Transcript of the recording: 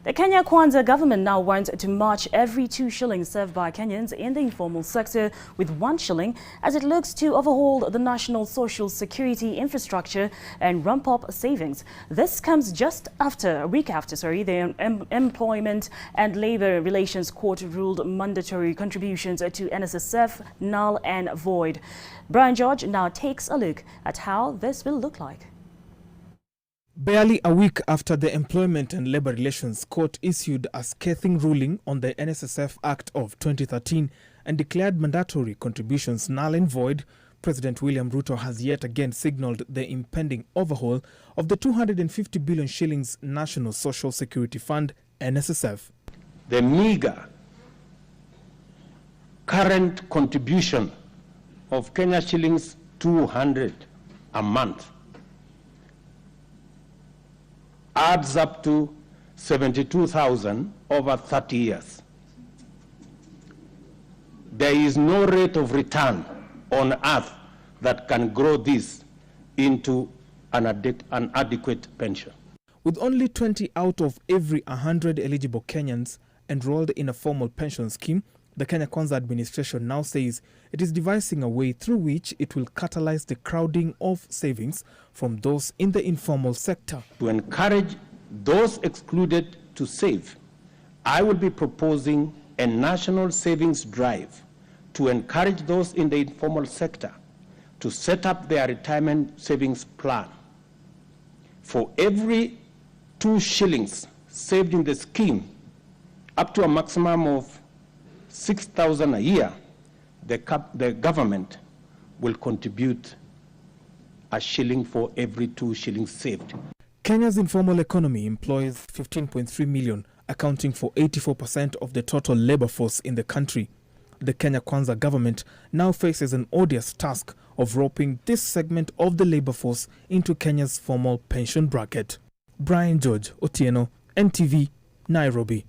The Kenya Kwanza government now wants to match every 2 shillings served by Kenyans in the informal sector with 1 shilling as it looks to overhaul the national social security infrastructure and ramp up savings. This comes just after, a week after, the Employment and Labour Relations Court ruled mandatory contributions to NSSF null and void. Brian George now takes a look at how this will look like. Barely a week after the Employment and Labour Relations Court issued a scathing ruling on the NSSF Act of 2013 and declared mandatory contributions null and void, President William Ruto has yet again signalled the impending overhaul of the 250 billion shillings National Social Security Fund, NSSF. The meager current contribution of Kenya shillings 200 a month adds up to 72,000 over 30 years. There is no rate of return on earth that can grow this into an adequate pension. With only 20 out of every 100 eligible Kenyans enrolled in a formal pension scheme, the Kenya Kwanza administration now says it is devising a way through which it will catalyze the crowding of savings from those in the informal sector. To encourage those excluded to save, I will be proposing a national savings drive to encourage those in the informal sector to set up their retirement savings plan. For every 2 shillings saved in the scheme, up to a maximum of 6,000 a year, the government will contribute a shilling for every 2 shillings saved. Kenya's informal economy employs 15.3 million, accounting for 84% of the total labor force in the country. The Kenya Kwanza government now faces an odious task of roping this segment of the labor force into Kenya's formal pension bracket. Brian George, Otieno, NTV, Nairobi.